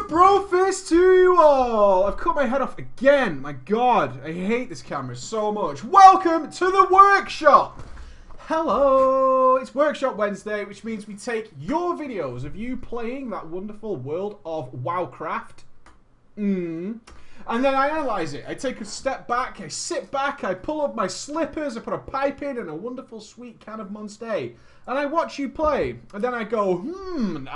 bro fist to you all! I've cut my head off again. My god, I hate this camera so much. Welcome to the workshop! Hello! It's Workshop Wednesday, which means we take your videos of you playing that wonderful world of Wowcraft. And then I analyze it. I take a step back, I sit back, I pull up my slippers, I put a pipe in and a wonderful sweet can of Monster. And I watch you play. And then I go, and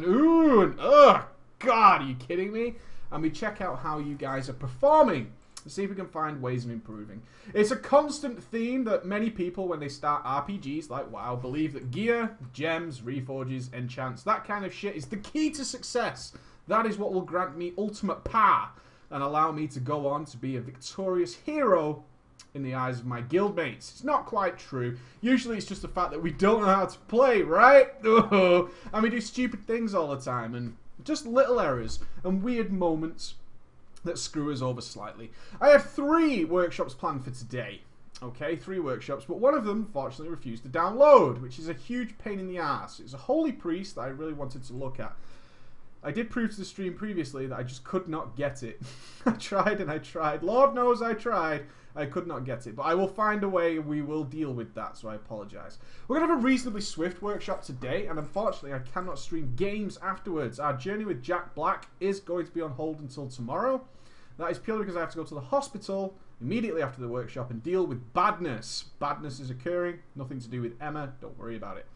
ooh, and ugh. God, are you kidding me? And we check out how you guys are performing and see if we can find ways of improving. It's a constant theme that many people, when they start RPGs like WoW, believe that gear, gems, reforges, enchants, that kind of shit is the key to success. That is what will grant me ultimate power and allow me to go on to be a victorious hero in the eyes of my guildmates. It's not quite true. Usually it's just the fact that we don't know how to play, right? And we do stupid things all the time and just little errors and weird moments that screw us over slightly. I have 3 workshops planned for today. Okay, 3 workshops, but one of them fortunately refused to download, which is a huge pain in the ass. It's a holy priest that I really wanted to look at. I did prove to the stream previously that I just could not get it. I tried and I tried. Lord knows I tried. I could not get it. But I will find a way. We will deal with that, so I apologise. We're going to have a reasonably swift workshop today, and unfortunately I cannot stream games afterwards. Our journey with Jack Black is going to be on hold until tomorrow. That is purely because I have to go to the hospital immediately after the workshop and deal with badness. Badness is occurring. Nothing to do with Emma. Don't worry about it.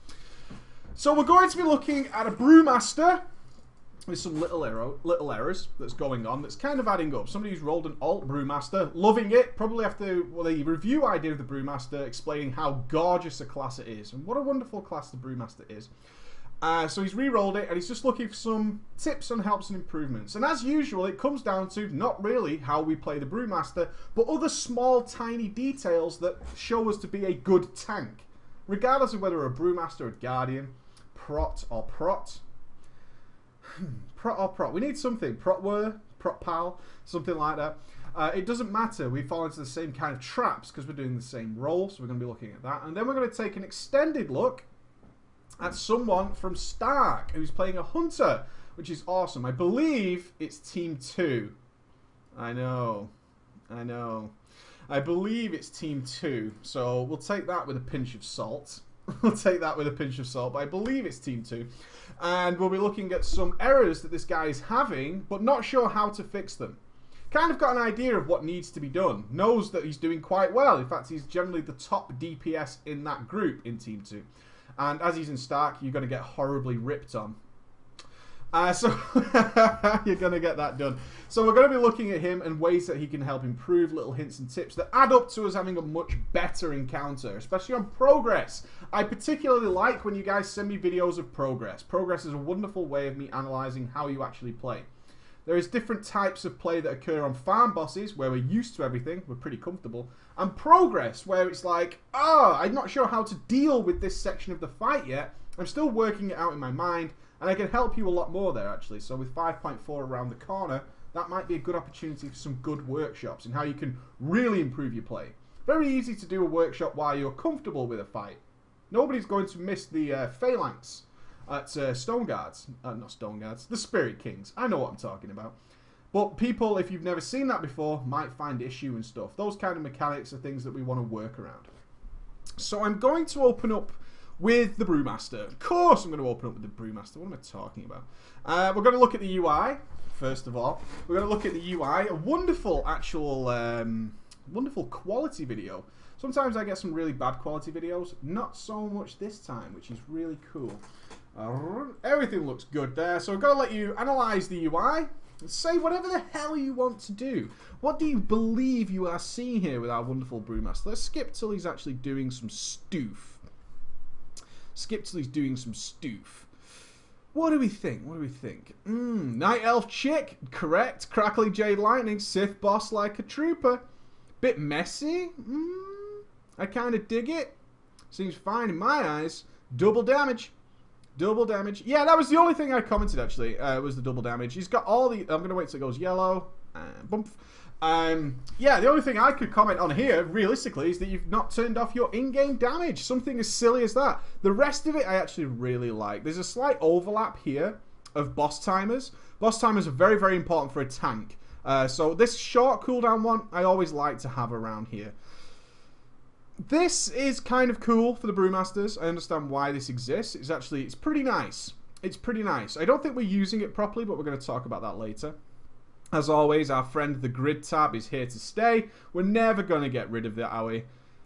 So we're going to be looking at a Brewmaster with some little errors that's going on that's kind of adding up. Somebody who's rolled an alt Brewmaster, loving it, probably after the review I did of the Brewmaster explaining how gorgeous a class it is and what a wonderful class the Brewmaster is. So he's re-rolled it and he's just looking for some tips and helps and improvements. And as usual, it comes down to not really how we play the Brewmaster, but other small tiny details that show us to be a good tank. Regardless of whether we're a Brewmaster or a Guardian, Prot or Prot. Prot or Prot. We need something. Protware, Protpal, something like that. It doesn't matter. We fall into the same kind of traps because we're doing the same role, so we're going to be looking at that. And then we're going to take an extended look at someone from Stark who's playing a Hunter, which is awesome. I believe it's Team 2. I know. I believe it's Team 2, so we'll take that with a pinch of salt. We'll take that with a pinch of salt, but I believe it's Team 2. And we'll be looking at some errors that this guy is having, but not sure how to fix them. Kind of got an idea of what needs to be done. Knows that he's doing quite well. In fact, he's generally the top DPS in that group in Team 2. And as he's in Stark, you're going to get horribly ripped on. So you're going to get that done. So we're going to be looking at him and ways that he can help improve, little hints and tips that add up to us having a much better encounter, especially on progress. I particularly like when you guys send me videos of progress. Progress is a wonderful way of me analysing how you actually play. There is different types of play that occur on farm bosses where we're used to everything, we're pretty comfortable, and progress where it's like, I'm not sure how to deal with this section of the fight yet. I'm still working it out in my mind. And I can help you a lot more there, actually. So with 5.4 around the corner, that might be a good opportunity for some good workshops and how you can really improve your play. Very easy to do a workshop while you're comfortable with a fight. Nobody's going to miss the Phalanx at Stone Guards. Not Stone Guards, the Spirit Kings. I know what I'm talking about. But people, if you've never seen that before, might find issue and stuff. Those kind of mechanics are things that we want to work around. So I'm going to open up with the Brewmaster. Of course I'm going to open up with the Brewmaster. What am I talking about? We're going to look at the UI, first of all. We're going to look at the UI. A wonderful actual, wonderful quality video. Sometimes I get some really bad quality videos. Not so much this time, which is really cool. Everything looks good there. So I'm going to let you analyze the UI. And say whatever the hell you want to do. What do you believe you are seeing here with our wonderful Brewmaster? Let's skip till he's actually doing some stoof. Skip till he's doing some stoof. What do we think? What do we think? Night Elf Chick, correct. Crackly Jade Lightning, Sith Boss like a trooper. Bit messy. I kind of dig it. Seems fine in my eyes. Double damage. Double damage. Yeah, that was the only thing I commented, actually, was the double damage. He's got all the... I'm going to wait till it goes yellow. Bump. Yeah, the only thing I could comment on here, realistically, is that you've not turned off your in-game damage. Something as silly as that. The rest of it I actually really like. There's a slight overlap here of boss timers. Boss timers are very, very important for a tank. So this short cooldown one, I always like to have around here. This is kind of cool for the Brewmasters. I understand why this exists. It's pretty nice. It's pretty nice. I don't think we're using it properly, but we're going to talk about that later. As always, our friend the grid tab is here to stay. We're never going to get rid of it, are we?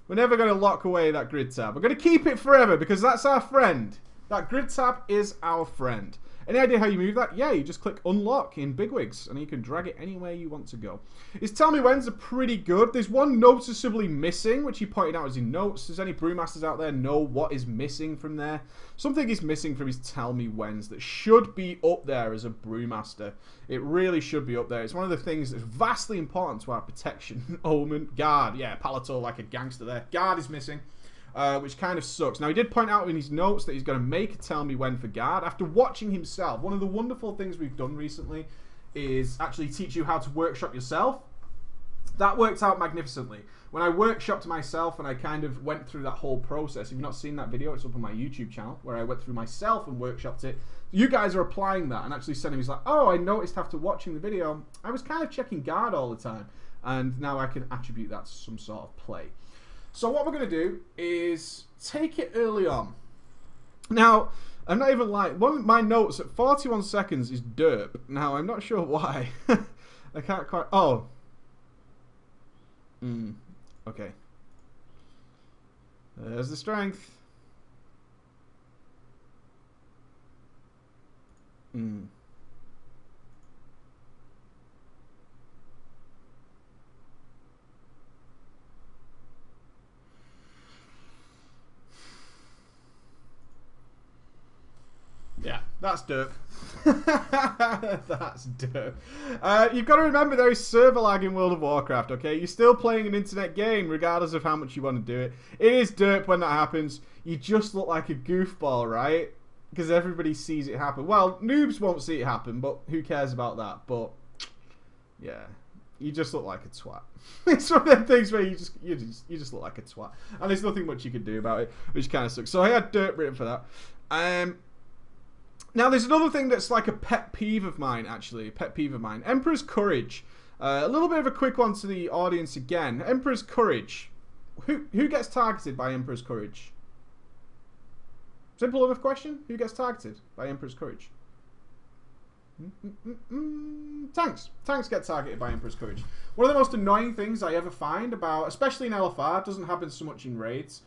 We're never going to lock away that grid tab. We're going to keep it forever because that's our friend. That grid tab is our friend. Any idea how you move that? Yeah, you just click unlock in Bigwigs and you can drag it anywhere you want to go. His Tell Me When's are pretty good. There's one noticeably missing, which he pointed out as in notes. Does any Brewmasters out there know what is missing from there? Something is missing from his Tell Me When's that should be up there as a Brewmaster. It really should be up there. It's one of the things that's vastly important to our protection. Omen, Guard. Yeah, Palato like a gangster there. Guard is missing. Which kind of sucks. Now, he did point out in his notes that he's going to make a Tell Me When for Guard. After watching himself, one of the wonderful things we've done recently is actually teach you how to workshop yourself. That worked out magnificently. When I workshopped myself and I kind of went through that whole process, if you've not seen that video, it's up on my YouTube channel, where I went through myself and workshopped it. You guys are applying that and actually sending me, like, oh, I noticed after watching the video, I was kind of checking Guard all the time. And now I can attribute that to some sort of play. So what we're going to do is take it early on. Now, I'm not even lying. One of my notes at 41 seconds is derp. Now, I'm not sure why. I can't quite... Oh. Okay. There's the strength. Yeah, that's derp. That's derp. You've got to remember there is server lag in World of Warcraft, okay? You're still playing an internet game, regardless of how much you want to do it. It is derp when that happens. You just look like a goofball, right? Because everybody sees it happen. Well, noobs won't see it happen, but who cares about that? But, yeah. You just look like a twat. It's one of them things where you just look like a twat. And there's nothing much you can do about it, which kind of sucks. So I had derp written for that. Now, there's another thing that's like a pet peeve of mine, actually. A pet peeve of mine. Emperor's Courage. A little bit of a quick one to the audience again. Emperor's Courage. Who gets targeted by Emperor's Courage? Simple enough question. Who gets targeted by Emperor's Courage? Tanks. Tanks get targeted by Emperor's Courage. One of the most annoying things I ever find about, especially in LFR, doesn't happen so much in raids,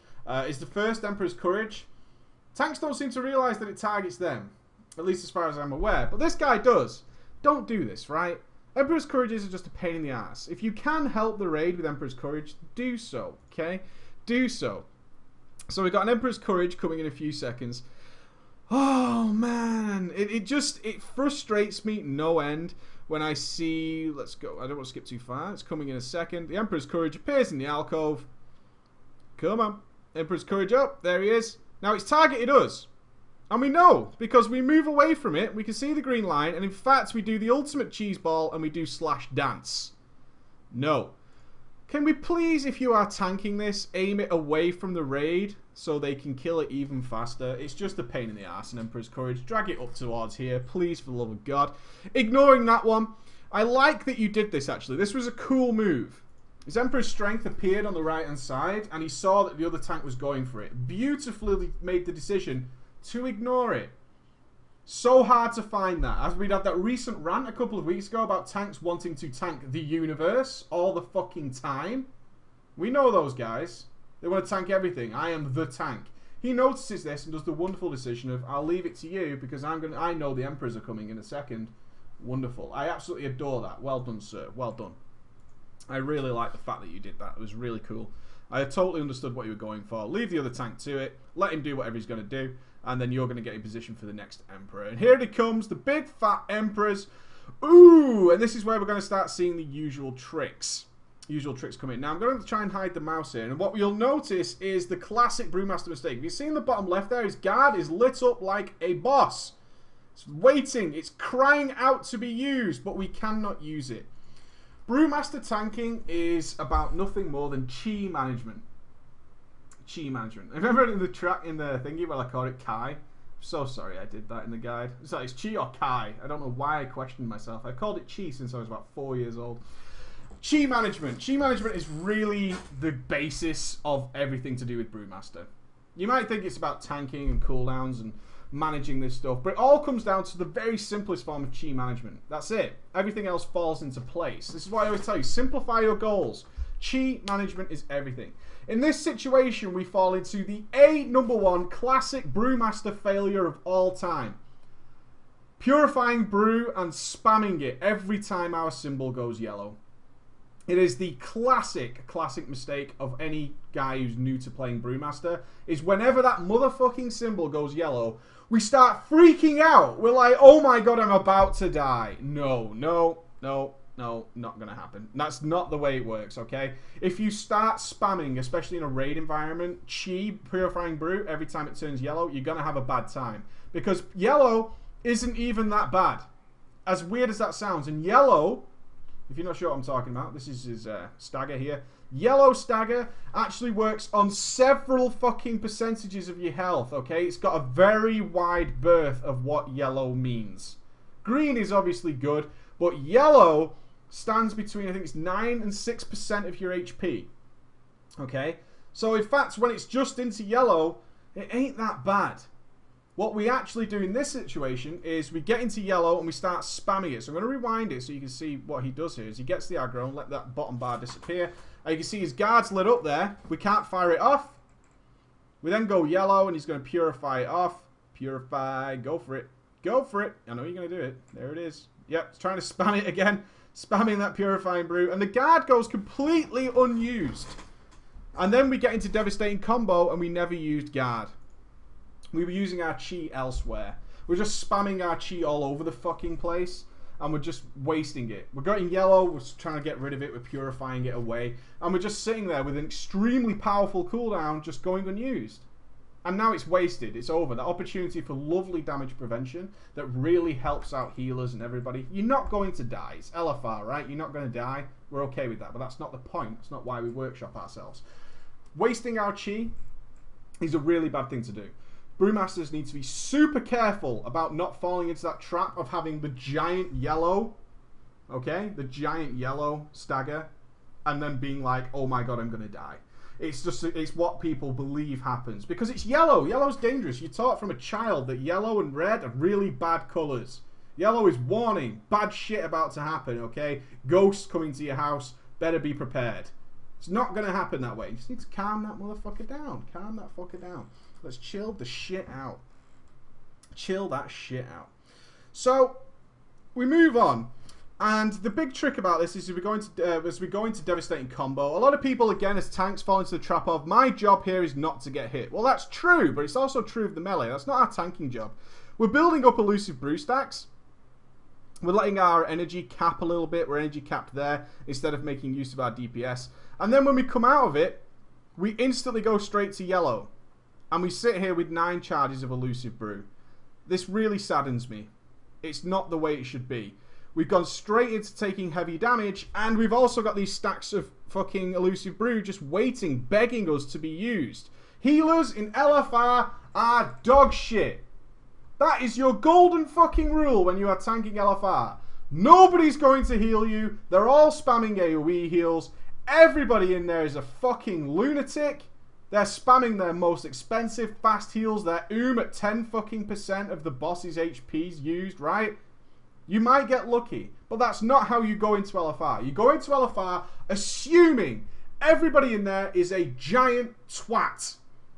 is the first Emperor's Courage. Tanks don't seem to realise that it targets them. At least as far as I'm aware. But this guy does. Don't do this, right? Emperor's Courages are just a pain in the ass. If you can help the raid with Emperor's Courage, do so, okay? Do so. So we've got an Emperor's Courage coming in a few seconds. Oh, man. It frustrates me no end when I see... Let's go. I don't want to skip too far. It's coming in a second. The Emperor's Courage appears in the alcove. Come on. Emperor's Courage up. There he is. Now, it's targeted us. And we know, because we move away from it, we can see the green line, and in fact, we do the ultimate cheese ball, and we do slash dance. No. Can we please, if you are tanking this, aim it away from the raid, so they can kill it even faster? It's just a pain in the ass in Emperor's Courage. Drag it up towards here, please, for the love of God. Ignoring that one, I like that you did this, actually. This was a cool move. His Emperor's Strength appeared on the right-hand side, and he saw that the other tank was going for it. Beautifully made the decision to ignore it. So hard to find that. As we'd had that recent rant a couple of weeks ago about tanks wanting to tank the universe all the fucking time. We know those guys. They want to tank everything. I am the tank. He notices this and does the wonderful decision of, I'll leave it to you because I know the Emperors are coming in a second. Wonderful. I absolutely adore that. Well done, sir. Well done. I really like the fact that you did that. It was really cool. I totally understood what you were going for. Leave the other tank to it. Let him do whatever he's going to do. And then you're going to get in position for the next Emperor. And here it comes, the big fat Emperors. Ooh, and this is where we're going to start seeing the usual tricks. Usual tricks come in. Now, I'm going to try and hide the mouse here. And what you'll notice is the classic Brewmaster mistake. If you see in the bottom left there, his guard is lit up like a boss. It's waiting. It's crying out to be used, but we cannot use it. Brewmaster tanking is about nothing more than chi management. Chi management. I remember in the track in the thingy where I call it Kai. So sorry I did that in the guide. It's Chi or Kai. I don't know why I questioned myself. I called it Chi since I was about 4 years old. Chi management. Chi management is really the basis of everything to do with Brewmaster. You might think it's about tanking and cooldowns and managing this stuff, but it all comes down to the very simplest form of Chi management. That's it. Everything else falls into place. This is why I always tell you, simplify your goals. Chi management is everything. In this situation, we fall into the #1 classic Brewmaster failure of all time. Purifying brew and spamming it every time our symbol goes yellow. It is the classic mistake of any guy who's new to playing Brewmaster, is whenever that motherfucking symbol goes yellow, we start freaking out. We're like, oh my god, I'm about to die. No, not gonna happen. That's not the way it works, okay? If you start spamming, especially in a raid environment, Chi, Purifying Brew, every time it turns yellow, you're gonna have a bad time. Because yellow isn't even that bad. As weird as that sounds. And yellow, if you're not sure what I'm talking about, this is his stagger here. Yellow stagger actually works on several fucking percentages of your health, okay? It's got a very wide berth of what yellow means. Green is obviously good, but yellow stands between, I think it's 9 and 6% of your HP. Okay? So in fact, when it's just into yellow, it ain't that bad. What we actually do in this situation is we get into yellow and we start spamming it. So I'm going to rewind it so you can see what he does here. Is he gets the aggro and let that bottom bar disappear. And you can see his guard's lit up there. We can't fire it off. We then go yellow and he's going to purify it off. Purify. Go for it. Go for it. I know you're going to do it. There it is. Yep, it's trying to spam it again. Spamming that Purifying Brew. And the guard goes completely unused. And then we get into Devastating Combo and we never used guard. We were using our Chi elsewhere. We're just spamming our Chi all over the fucking place. And we're just wasting it. We're getting yellow. We're trying to get rid of it. We're purifying it away. And we're just sitting there with an extremely powerful cooldown just going unused. And now it's wasted. It's over. That opportunity for lovely damage prevention that really helps out healers and everybody. You're not going to die. It's LFR, right? You're not going to die. We're okay with that. But that's not the point. It's not why we workshop ourselves. Wasting our Chi is a really bad thing to do. Brewmasters need to be super careful about not falling into that trap of having the giant yellow, okay? The giant yellow stagger, and then being like, oh my god, I'm going to die. It's what people believe happens. Because it's yellow. Yellow's dangerous. You're taught from a child that yellow and red are really bad colours. Yellow is warning. Bad shit about to happen, okay? Ghosts coming to your house. Better be prepared. It's not going to happen that way. You just need to calm that motherfucker down. Calm that fucker down. Let's chill the shit out. Chill that shit out. So, we move on. And the big trick about this is as we go into Devastating Combo, a lot of people, again, as tanks, fall into the trap of, my job here is not to get hit. Well, that's true, but it's also true of the melee. That's not our tanking job. We're building up elusive brew stacks. We're letting our energy cap a little bit. We're energy capped there instead of making use of our DPS. And then when we come out of it, we instantly go straight to yellow. And we sit here with 9 charges of elusive brew. This really saddens me. It's not the way it should be. We've gone straight into taking heavy damage, and we've also got these stacks of fucking elusive brew just waiting, begging us to be used. Healers in LFR are dog shit. That is your golden fucking rule when you are tanking LFR. Nobody's going to heal you. They're all spamming AoE heals. Everybody in there is a fucking lunatic. They're spamming their most expensive fast heals. Their at 10 fucking % of the boss's HP's used, right? You might get lucky, but that's not how you go into LFR. You go into LFR assuming everybody in there is a giant twat.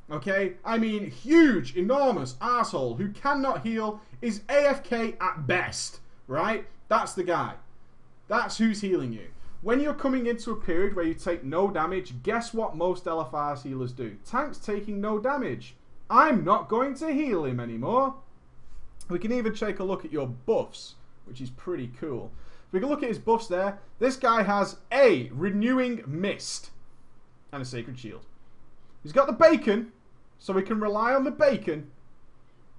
Okay? I mean, huge, enormous arsehole who cannot heal, is AFK at best. Right? That's the guy. That's who's healing you. When you're coming into a period where you take no damage, guess what most LFR healers do? Tanks taking no damage. I'm not going to heal him anymore. We can even take a look at your buffs, which is pretty cool. If we can look at his buffs there, this guy has a Renewing Mist and a Sacred Shield. He's got the bacon, so we can rely on the bacon.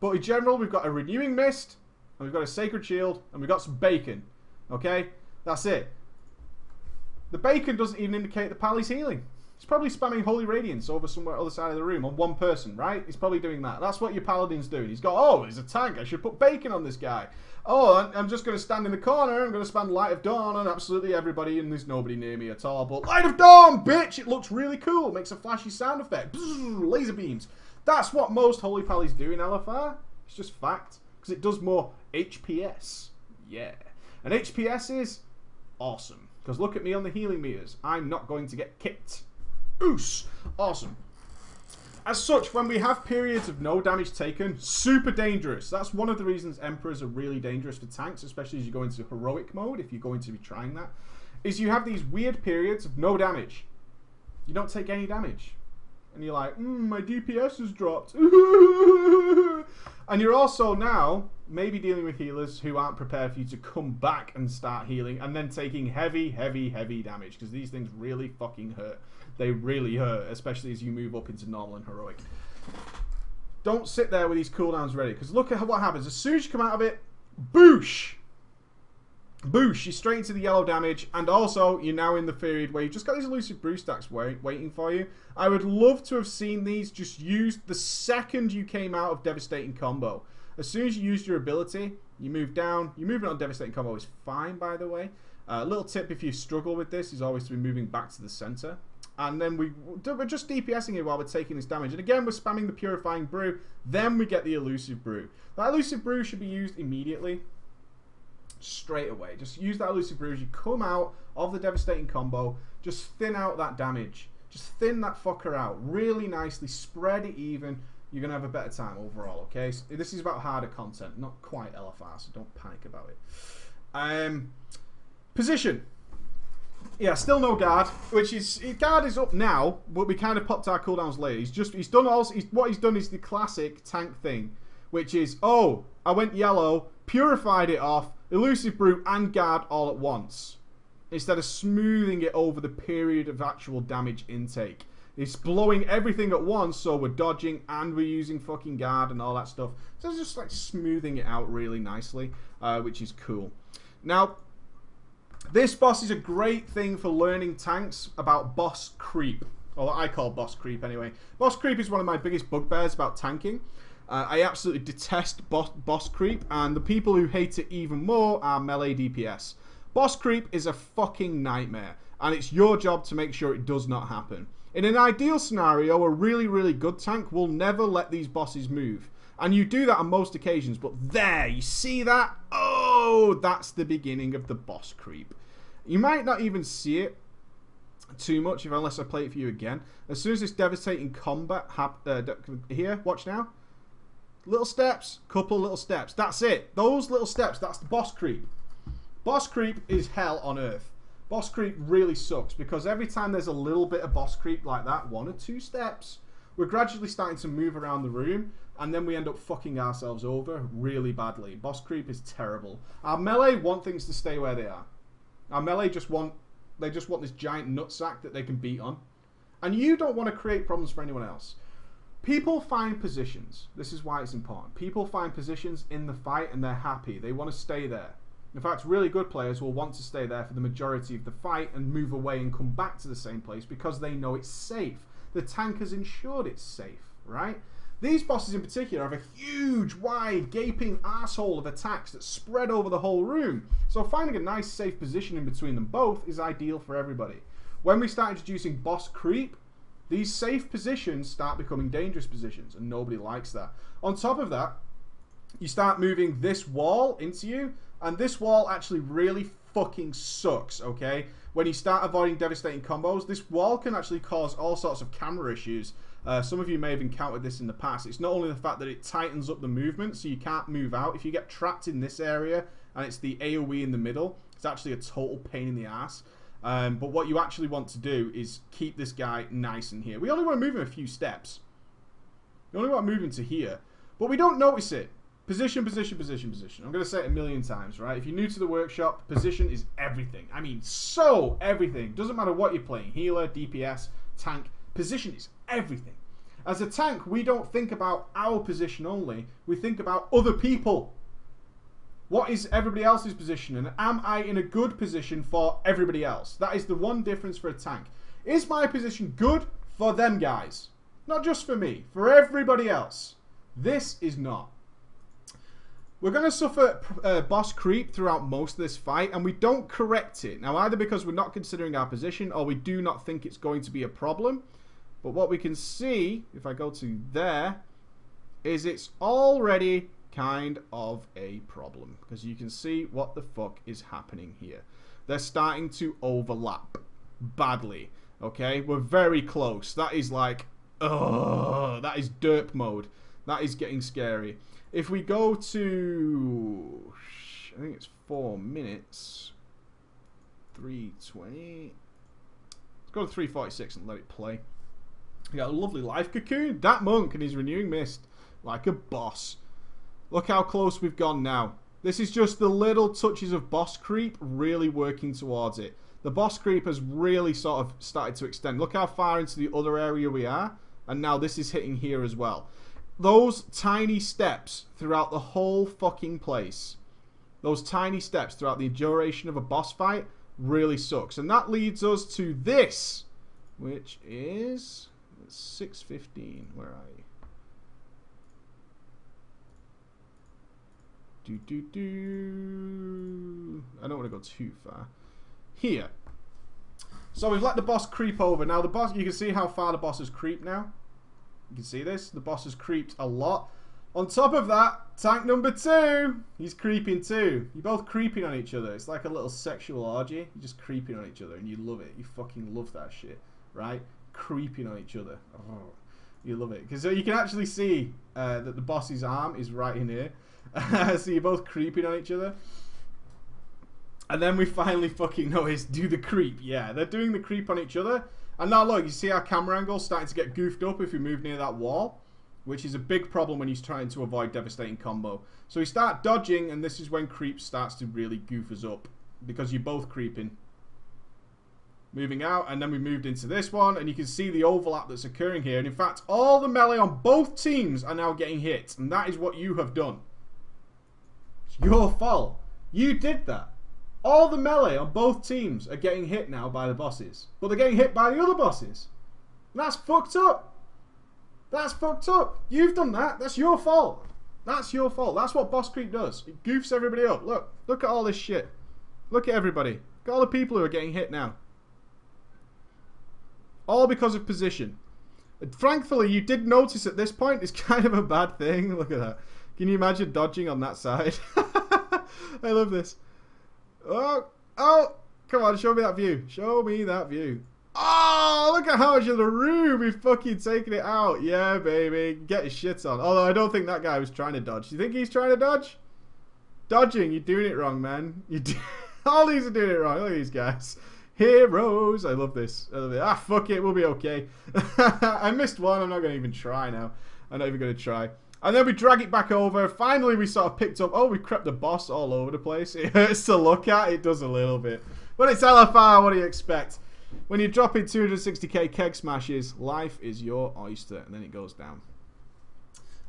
But in general, we've got a Renewing Mist, and we've got a Sacred Shield, and we've got some bacon. Okay? That's it. The bacon doesn't even indicate the Pally's healing. He's probably spamming Holy Radiance over somewhere other side of the room on one person, right? He's probably doing that. That's what your Paladin's doing. He's got, oh, he's a tank. I should put bacon on this guy. Oh, I'm just going to stand in the corner. I'm going to spam Light of Dawn on absolutely everybody, and there's nobody near me at all. But Light of Dawn, bitch! It looks really cool. It makes a flashy sound effect. Bzzz, laser beams. That's what most Holy Pallies do in LFR. It's just fact. Because it does more HPS. Yeah. And HPS is awesome. Because look at me on the healing meters. I'm not going to get kicked. Oos! Awesome. As such, when we have periods of no damage taken, super dangerous. That's one of the reasons Emperors are really dangerous for tanks, especially as you go into heroic mode, if you're going to be trying that, is you have these weird periods of no damage. You don't take any damage. And you're like, my DPS has dropped. And you're also now maybe dealing with healers who aren't prepared for you to come back and start healing and then taking heavy, heavy, heavy damage, because these things really fucking hurt. They really hurt, especially as you move up into normal and heroic. Don't sit there with these cooldowns ready, because look at what happens. As soon as you come out of it, boosh! Boosh, you're straight into the yellow damage, and also you're now in the period where you've just got these elusive brew stacks waiting for you. I would love to have seen these just used the second you came out of Devastating Combo. As soon as you used your ability, you move down. Your movement on Devastating Combo is fine, by the way. A little tip if you struggle with this is always to be moving back to the center. And then we're just DPSing it while we're taking this damage. And again, we're spamming the Purifying Brew. Then we get the Elusive Brew. That Elusive Brew should be used immediately. Straight away. Just use that Elusive Brew as you come out of the Devastating Combo. Just thin out that damage. Just thin that fucker out really nicely. Spread it even. You're going to have a better time overall, okay? So this is about harder content, not quite LFR, so don't panic about it. Position. Yeah, still no guard, which is guard is up now, but we kind of popped our cooldowns later. He's done also. What he's done is the classic tank thing, which is, oh, I went yellow, purified it off, elusive brew and guard all at once, instead of smoothing it over the period of actual damage intake. It's blowing everything at once, so we're dodging and we're using fucking guard and all that stuff. So it's just like smoothing it out really nicely, which is cool. Now, this boss is a great thing for learning tanks about boss creep. Or what I call boss creep anyway. Boss creep is one of my biggest bugbears about tanking. I absolutely detest boss creep, and the people who hate it even more are melee DPS. Boss creep is a fucking nightmare, and it's your job to make sure it does not happen. In an ideal scenario, a really, really good tank will never let these bosses move. And you do that on most occasions, but there, you see that? Oh, that's the beginning of the boss creep. You might not even see it too much unless I play it for you again. As soon as this devastating combat here, watch now. Little steps, couple little steps. That's it. Those little steps, that's the boss creep. Boss creep is hell on earth. Boss creep really sucks because every time there's a little bit of boss creep like that, 1 or 2 steps, we're gradually starting to move around the room, and then we end up fucking ourselves over really badly. Boss creep is terrible. Our melee want things to stay where they are. Our melee just want this giant nutsack that they can beat on. And you don't want to create problems for anyone else. People find positions. This is why it's important. People find positions in the fight and they're happy. They want to stay there. In fact, really good players will want to stay there for the majority of the fight and move away and come back to the same place because they know it's safe. The tank has ensured it's safe, right? These bosses in particular have a huge, wide, gaping asshole of attacks that spread over the whole room. So finding a nice, safe position in between them both is ideal for everybody. When we start introducing boss creep, these safe positions start becoming dangerous positions, and nobody likes that. On top of that, you start moving this wall into you, and this wall actually really fucking sucks, okay? When you start avoiding devastating combos, this wall can actually cause all sorts of camera issues. Some of you may have encountered this in the past. It's not only the fact that it tightens up the movement, so you can't move out. If you get trapped in this area, and it's the AoE in the middle, it's actually a total pain in the ass. But what you actually want to do is keep this guy nice in here. We only want to move him a few steps. We only want to move him to here. But we don't notice it. Position, position, position, position. I'm going to say it a million times, right? If you're new to the workshop, position is everything. I mean, so everything. Doesn't matter what you're playing. Healer, DPS, tank. Position is everything. As a tank, we don't think about our position only. We think about other people. What is everybody else's position? And am I in a good position for everybody else? That is the one difference for a tank. Is my position good for them guys? Not just for me, for everybody else. This is not. We're going to suffer boss creep throughout most of this fight, and we don't correct it. Now, either because we're not considering our position, or we do not think it's going to be a problem. But what we can see, if I go to there, is it's already kind of a problem. Because you can see what the fuck is happening here. They're starting to overlap badly. Okay, we're very close. That is like, that is derp mode. That is getting scary. If we go to, I think it's 4 minutes, 3:20. Let's go to 3:46 and let it play. We got a lovely life cocoon. That monk and his renewing mist, like a boss. Look how close we've gone now. This is just the little touches of boss creep really working towards it. The boss creep has really sort of started to extend. Look how far into the other area we are. And now this is hitting here as well. Those tiny steps throughout the whole fucking place. Those tiny steps throughout the duration of a boss fight really sucks. And that leads us to this. Which is 6:15. Where are you? I don't want to go too far. Here. So we've let the boss creep over. Now the boss, you can see how far the boss has creeped now. You can see this. The boss has creeped a lot. On top of that, tank number 2, he's creeping too. You're both creeping on each other. It's like a little sexual orgy. You're just creeping on each other and you love it. You fucking love that shit, right? Creeping on each other. Oh, you love it. Because you can actually see that the boss's arm is right in here. So you're both creeping on each other. And then we finally fucking notice do the creep. Yeah, they're doing the creep on each other. And now look, you see our camera angle starting to get goofed up if we move near that wall, which is a big problem when he's trying to avoid devastating combo. So we start dodging, and this is when creep starts to really goof us up, because you're both creeping. Moving out, and then we moved into this one, and you can see the overlap that's occurring here. And in fact, all the melee on both teams are now getting hit, and that is what you have done. It's your fault. You did that. All the melee on both teams are getting hit now by the bosses. But they're getting hit by the other bosses. And that's fucked up. That's fucked up. You've done that. That's your fault. That's your fault. That's what boss creep does. It goofs everybody up. Look. Look at all this shit. Look at everybody. Look at all the people who are getting hit now. All because of position. And thankfully, you did notice at this point it's kind of a bad thing. Look at that. Can you imagine dodging on that side? I love this. Oh, come on, show me that view. Show me that view. Oh, look at how much of the room we've fucking taken it out. Yeah, baby. Get his shit on. Although I don't think that guy was trying to dodge. Do you think he's trying to dodge? Dodging, you're doing it wrong, man. All these are doing it wrong. Look at these guys. Heroes. I love this. I love it. Ah, fuck it. We'll be okay. I missed one. I'm not going to even try now. I'm not even going to try. And then we drag it back over. Finally, we sort of picked up. Oh, we crept the boss all over the place. It hurts to look at. It does a little bit. But it's LFR. What do you expect? When you're dropping 260k keg smashes, life is your oyster. And then it goes down.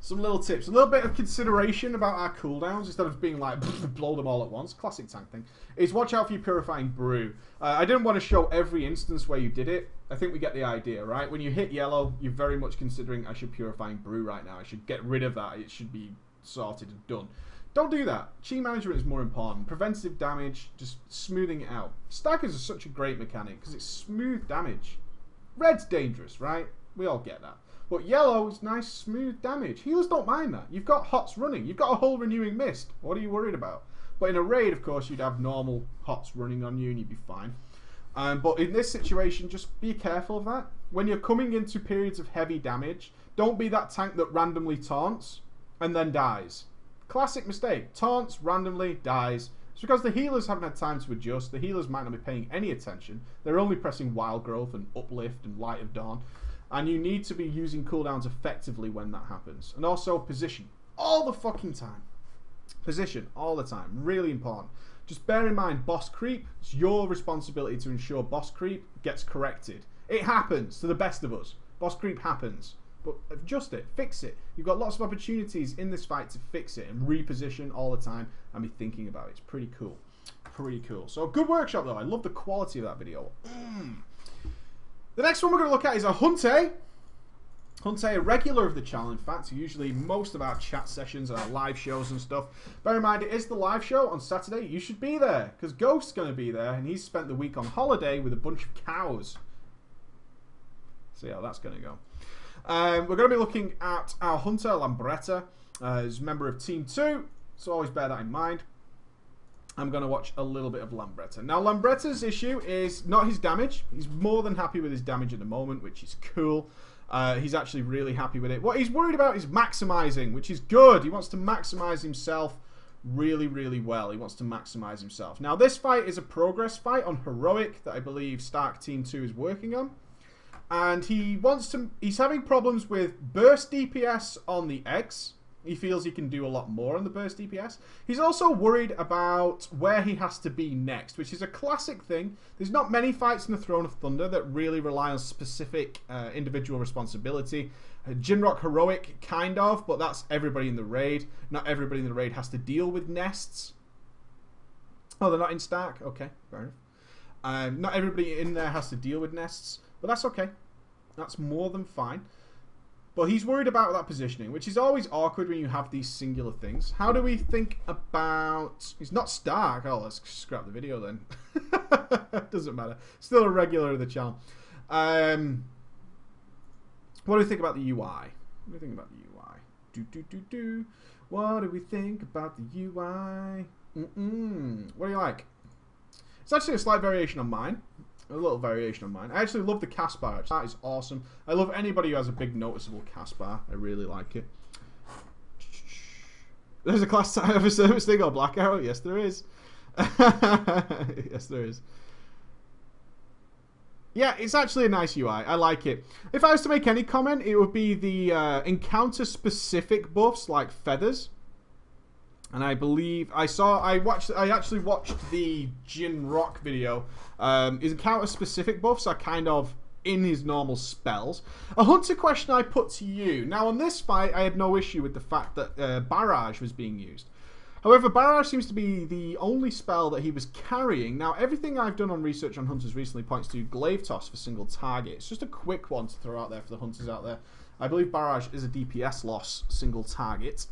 Some little tips. A little bit of consideration about our cooldowns instead of being like, blow them all at once. Classic tank thing. Is watch out for your purifying brew. I didn't want to show every instance where you did it. I think we get the idea, right? When you hit yellow, you're very much considering I should purifying brew right now. I should get rid of that. It should be sorted and done. Don't do that. Chi management is more important. Preventative damage, just smoothing it out. Stackers are such a great mechanic because it's smooth damage. Red's dangerous, right? We all get that. But yellow is nice, smooth damage. Healers don't mind that. You've got HOTS running. You've got a whole renewing mist. What are you worried about? But in a raid, of course, you'd have normal HOTS running on you and you'd be fine. But in this situation, just be careful of that. When you're coming into periods of heavy damage, don't be that tank that randomly taunts and then dies. Classic mistake. Taunts, randomly, dies. It's because the healers haven't had time to adjust. The healers might not be paying any attention. They're only pressing Wild Growth and Uplift and Light of Dawn. And you need to be using cooldowns effectively when that happens. And also position. All the fucking time. Position. All the time. Really important. Just bear in mind, boss creep. It's your responsibility to ensure boss creep gets corrected. It happens to the best of us. Boss creep happens. But adjust it. Fix it. You've got lots of opportunities in this fight to fix it and reposition all the time and be thinking about it. It's pretty cool. Pretty cool. So good workshop though. I love the quality of that video. The next one we're going to look at is a Hunte. Hunte, a regular of the channel, in fact. Usually most of our chat sessions and our live shows and stuff. Bear in mind, it is the live show on Saturday. You should be there, because Ghost's going to be there, and he's spent the week on holiday with a bunch of cows. See how that's going to go. We're going to be looking at our Hunter, Lambretta, as a member of Team 2, so always bear that in mind. I'm going to watch a little bit of Lambretta. Now, Lambretta's issue is not his damage. He's more than happy with his damage at the moment, which is cool. He's actually really happy with it. What he's worried about is maximizing, which is good. He wants to maximize himself really, really well. He wants to maximize himself. Now, this fight is a progress fight on Heroic that I believe Stark Team 2 is working on. And he's having problems with burst DPS on the eggs. He feels he can do a lot more on the burst DPS. He's also worried about where he has to be next, which is a classic thing. There's not many fights in the Throne of Thunder that really rely on specific individual responsibility. Jinrock Heroic, kind of, but that's everybody in the raid. Not everybody in the raid has to deal with nests. Oh, they're not in Stark? Okay, fair enough. Not everybody in there has to deal with nests, but that's okay. That's more than fine. But he's worried about that positioning, which is always awkward when you have these singular things. How do we think about... He's not Stark. Oh, let's scrap the video then. Doesn't matter. Still a regular of the channel. What do we think about the UI? What do we think about the UI? What do we think about the UI? What do you like? It's actually a slight variation on mine. A little variation on mine. I actually love the cast bar. That is awesome. I love anybody who has a big noticeable cast bar. I really like it. There's a class time of a service thing on Black Arrow. Yes, there is. Yes, there is. Yeah, it's actually a nice UI. I like it. If I was to make any comment, it would be the encounter-specific buffs like feathers. And I believe I actually watched the Jinrock video. His encounter specific buffs are kind of in his normal spells. A Hunter question I put to you. Now on this fight I had no issue with the fact that Barrage was being used. However, Barrage seems to be the only spell that he was carrying. Now everything I've done on research on Hunters recently points to Glaive Toss for single target. It's just a quick one to throw out there for the Hunters out there. I believe Barrage is a DPS loss single target.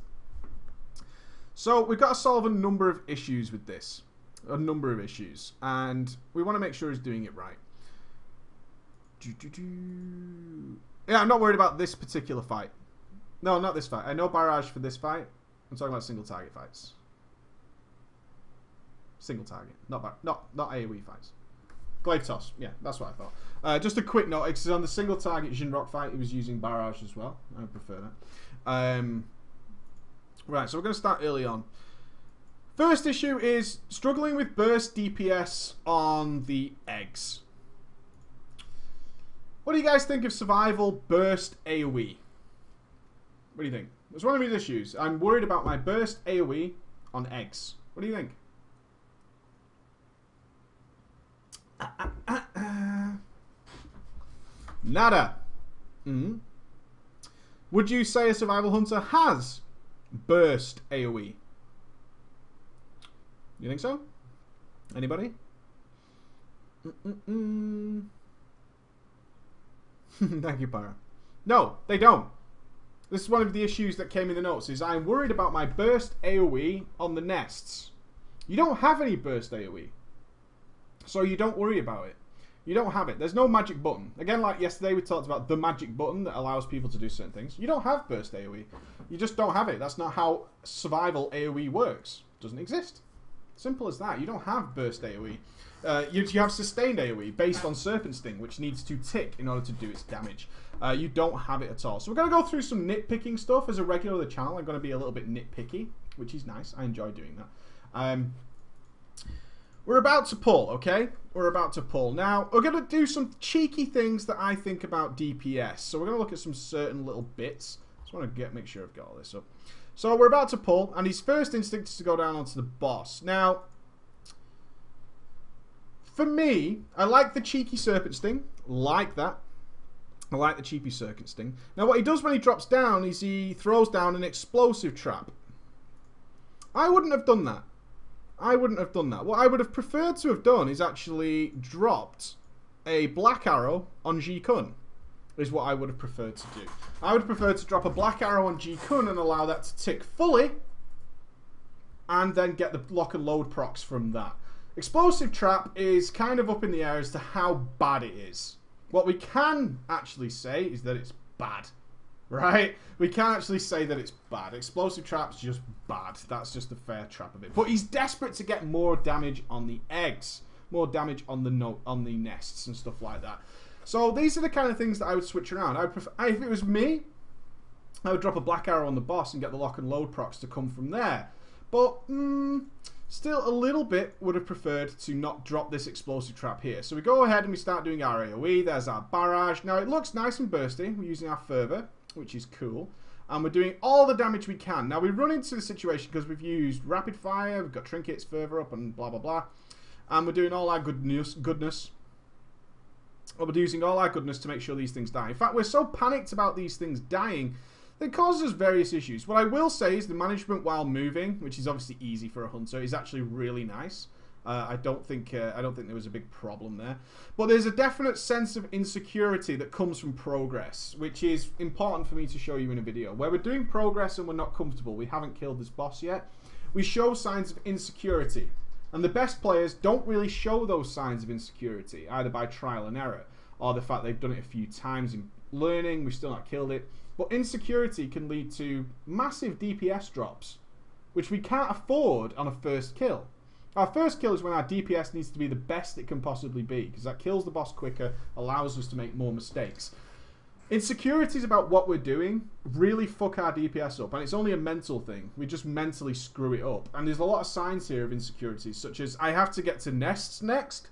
So we've got to solve a number of issues with this. A number of issues. And we want to make sure he's doing it right. Yeah, I'm not worried about this particular fight. No, not this fight. I know Barrage for this fight. I'm talking about single target fights. Single target. Not AoE fights. Glaive Toss. Yeah, that's what I thought. Just a quick note. Because on the single target Jinrock fight, he was using Barrage as well. I prefer that. Right, so we're going to start early on. First issue is struggling with burst DPS on the eggs. What do you guys think of survival burst AoE? What do you think? It's one of his issues. I'm worried about my burst AoE on eggs. What do you think? Nada. Would you say a survival hunter has burst AoE? You think so? Anybody? Thank you, Para. No, they don't. This is one of the issues that came in the notes, is I'm worried about my burst AoE on the nests. You don't have any burst AoE. So you don't worry about it. You don't have it. There's no magic button. Again, like yesterday, we talked about the magic button that allows people to do certain things. You don't have burst AoE. You just don't have it. That's not how survival AoE works. It doesn't exist. Simple as that. You don't have burst AoE. You have sustained AoE based on Serpent Sting, which needs to tick in order to do its damage. You don't have it at all. So we're going to go through some nitpicking stuff. As a regular of the channel, I'm going to be a little bit nitpicky, which is nice. I enjoy doing that. We're about to pull, okay? We're about to pull. Now, we're going to do some cheeky things that I think about DPS. So we're going to look at some certain little bits. Just want to make sure I've got all this up. So we're about to pull, and his first instinct is to go down onto the boss. Now, for me, I like the cheeky Serpent Sting. Like that. I like the cheeky Serpent Sting. Now, what he does when he drops down is he throws down an explosive trap. I wouldn't have done that. I wouldn't have done that. What I would have preferred to have done is actually dropped a black arrow on Ji Kun. Is what I would have preferred to do. I would have preferred to drop a black arrow on Ji Kun and allow that to tick fully, and then get the lock and load procs from that. Explosive Trap is kind of up in the air as to how bad it is. What we can actually say is that it's bad. Right? We can actually say that it's bad. Explosive Trap's just bad. That's just the fair trap of it. But he's desperate to get more damage on the eggs. More damage on the nests and stuff like that. So these are the kind of things that I would switch around. If it was me, I would drop a black arrow on the boss and get the lock and load procs to come from there. But still a little bit would have preferred to not drop this explosive trap here. So we go ahead and we start doing our AoE. There's our barrage. Now it looks nice and bursty. We're using our fervor, which is cool. And we're doing all the damage we can. Now we run into the situation because we've used rapid fire, we've got trinkets further up and blah blah blah. And we're doing all our goodness. We're using all our goodness to make sure these things die. In fact, we're so panicked about these things dying that it causes us various issues. What I will say is the management while moving, which is obviously easy for a hunter, is actually really nice. I don't think there was a big problem there. But there's a definite sense of insecurity that comes from progress, which is important for me to show you in a video. Where we're doing progress and we're not comfortable, we haven't killed this boss yet, we show signs of insecurity. And the best players don't really show those signs of insecurity, either by trial and error, or the fact they've done it a few times in learning, we've still not killed it. But insecurity can lead to massive DPS drops, which we can't afford on a first kill. Our first kill is when our DPS needs to be the best it can possibly be, because that kills the boss quicker, allows us to make more mistakes. Insecurities about what we're doing really fuck our DPS up, and it's only a mental thing. We just mentally screw it up. And there's a lot of signs here of insecurities, such as I have to get to nests next.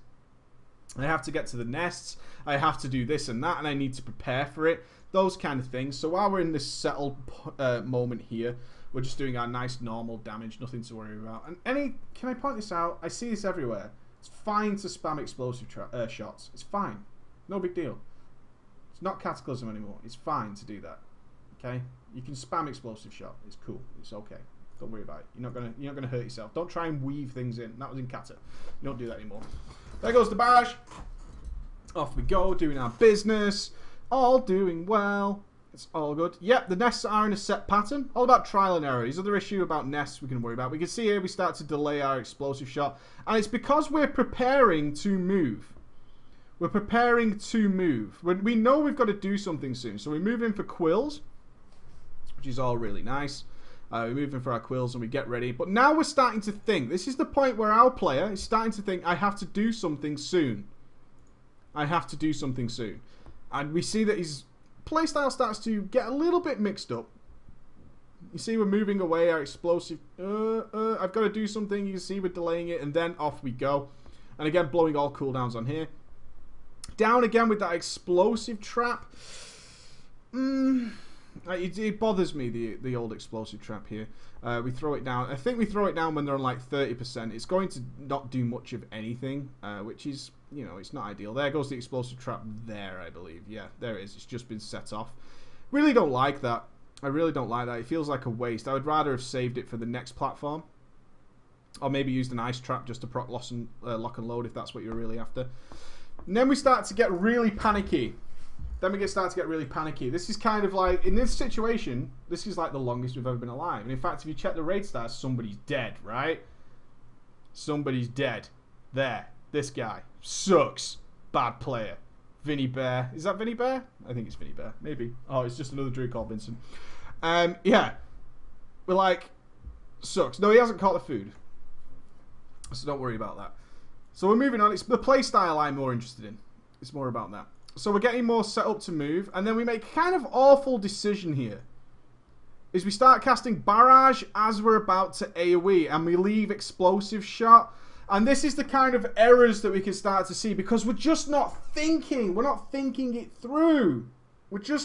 I have to get to the nests. I have to do this and that, and I need to prepare for it. Those kind of things. So while we're in this settled moment here, we're just doing our nice normal damage, nothing to worry about. And can I point this out? I see this everywhere. It's fine to spam explosive shots. It's fine. No big deal. It's not Cataclysm anymore. It's fine to do that. Okay? You can spam explosive shot. It's cool. It's okay. Don't worry about it. You're not gonna hurt yourself. Don't try and weave things in. That was in Kata. You don't do that anymore. There goes the barrage. Off we go, doing our business. All doing well. It's all good. Yep, the nests are in a set pattern. All about trial and error. There's other issue about nests we can worry about. We can see here we start to delay our explosive shot. And it's because we're preparing to move. We're preparing to move. We know we've got to do something soon. So we move in for quills, which is all really nice. We move in for our quills and we get ready. But now we're starting to think. This is the point where our player is starting to think, I have to do something soon. I have to do something soon. And we see that his playstyle starts to get a little bit mixed up. You see we're moving away, our explosive... I've got to do something. You can see we're delaying it, and then off we go. And again, blowing all cooldowns on here. Down again with that explosive trap. It bothers me, the old explosive trap here. We throw it down. I think we throw it down when they're on like 30%. It's going to not do much of anything, which is, you know, it's not ideal. There goes the explosive trap there, I believe. Yeah, there it is. It's just been set off. Really don't like that. I really don't like that. It feels like a waste. I would rather have saved it for the next platform. Or maybe used an ice trap just to proc lock and load if that's what you're really after. And then we start to get really panicky. This is kind of like, in this situation, this is like the longest we've ever been alive. And in fact, if you check the raid stats, somebody's dead, right? Somebody's dead. There. This guy. Sucks. Bad player. Vinny Bear. Is that Vinny Bear? I think it's Vinny Bear. Maybe. Oh, it's just another druid called Vincent. Yeah. We're like, sucks. No, he hasn't caught the food. So don't worry about that. So we're moving on. It's the play style I'm more interested in. It's more about that. So we're getting more set up to move. And then we make a kind of awful decision here. Is we start casting Barrage as we're about to AoE. And we leave Explosive Shot. And this is the kind of errors that we can start to see. Because we're just not thinking. We're not thinking it through. We're just